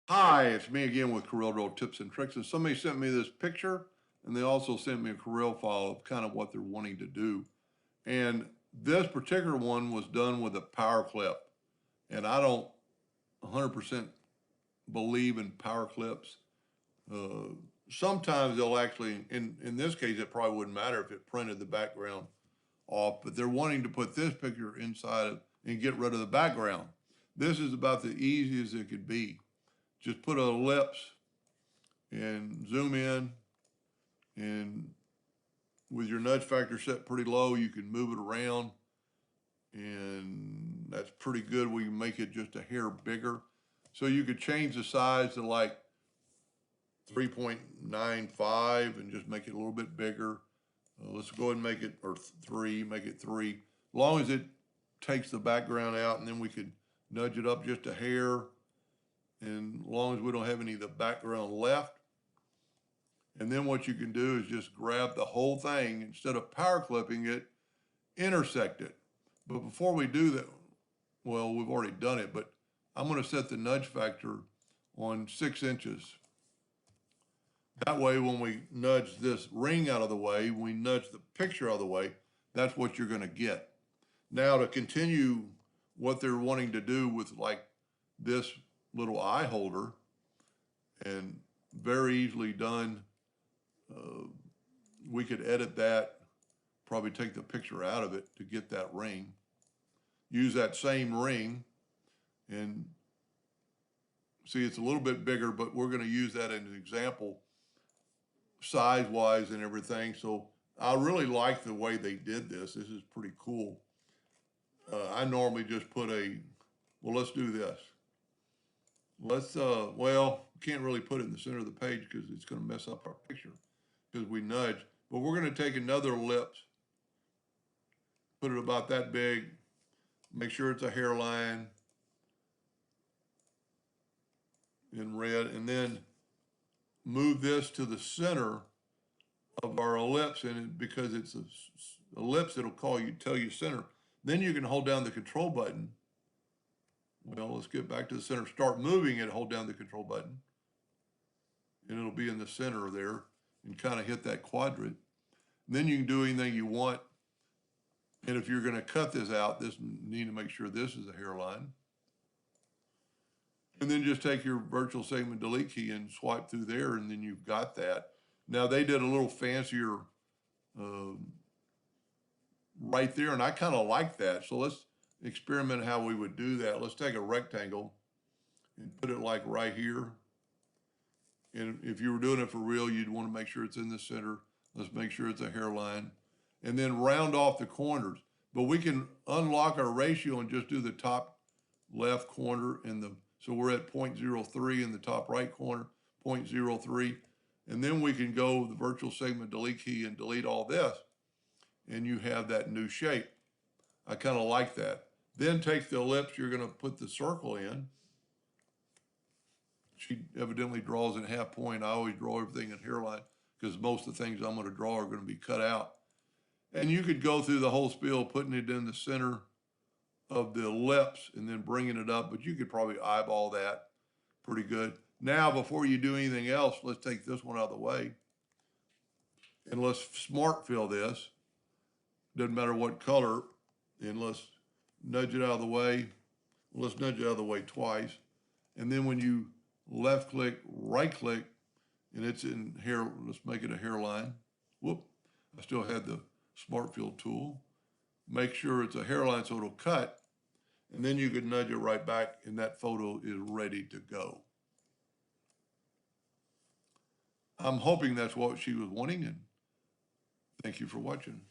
Hi, it's me again with Corel tips and tricks. And somebody sent me this picture, and they also sent me a Corel file of kind of what they're wanting to do. And this particular one was done with a power clip. And I don't 100% believe in power clips. Uh, Sometimes they'll actually, in this case, it probably wouldn't matter if it printed the background off, but they're wanting to put this picture inside and get rid of the background. This is about the easiest it could be. Just put a ellipse and zoom in, and with your nudge factor set pretty low, you can move it around, and that's pretty good. We can make it just a hair bigger. So you could change the size to like 3.95 and just make it a little bit bigger. Let's go ahead and make it, or make it 3. As long as it takes the background out, and then we could nudge it up just a hair, and as long as we don't have any of the background left. And then what you can do is just grab the whole thing, instead of power clipping it, intersect it. But before we do that, well, we've already done it, but I'm going to set the nudge factor on 6 inches. That way, when we nudge this ring out of the way, we nudge the picture out of the way, that's what you're going to get. Now, to continue what they're wanting to do with like this little eye holder, and very easily done, we could edit that, probably take the picture out of it to get that ring. Use that same ring, and see, it's a little bit bigger, but we're going to use that as an example size-wise and everything. So I really like the way they did this. This is pretty cool. I normally just put well, let's do this. Let's, well, can't really put it in the center of the page because it's going to mess up our picture because we nudge. But we're going to take another ellipse, put it about that big, make sure it's a hairline in red, and then move this to the center of our ellipse, and because it's an ellipse, it'll tell you center. Then you can hold down the control button. Well, let's get back to the center. Start moving it, hold down the control button, and it'll be in the center there, and kind of hit that quadrant. And then you can do anything you want. And if you're going to cut this out, you need to make sure this is a hairline. And then just take your virtual segment delete key and swipe through there, and then you've got that. Now, they did a little fancier right there, and I kind of like that. So let's experiment how we would do that. Let's take a rectangle and put it like right here. And if you were doing it for real, you'd want to make sure it's in the center. Let's make sure it's a hairline. And then round off the corners. But we can unlock our ratio and just do the top left corner, so we're at 0.03 in the top right corner, 0.03. And then we can go the virtual segment delete key and delete all this, and you have that new shape. I kind of like that. Then take the ellipse you're going to put the circle in. She evidently draws in half point. I always draw everything in hairline because most of the things I'm going to draw are going to be cut out. And you could go through the whole spiel, putting it in the center of the ellipse and then bringing it up, but you could probably eyeball that pretty good. Now, before you do anything else, let's take this one out of the way, and let's smart fill this. Doesn't matter what color, and let's nudge it out of the way. Let's nudge it out of the way twice. And then when you left click, right click, and it's in hair, let's make it a hairline. Whoop, I still had the smart fill tool. Make sure it's a hairline so it'll cut, and then you can nudge it right back, and that photo is ready to go. I'm hoping that's what she was wanting, and thank you for watching.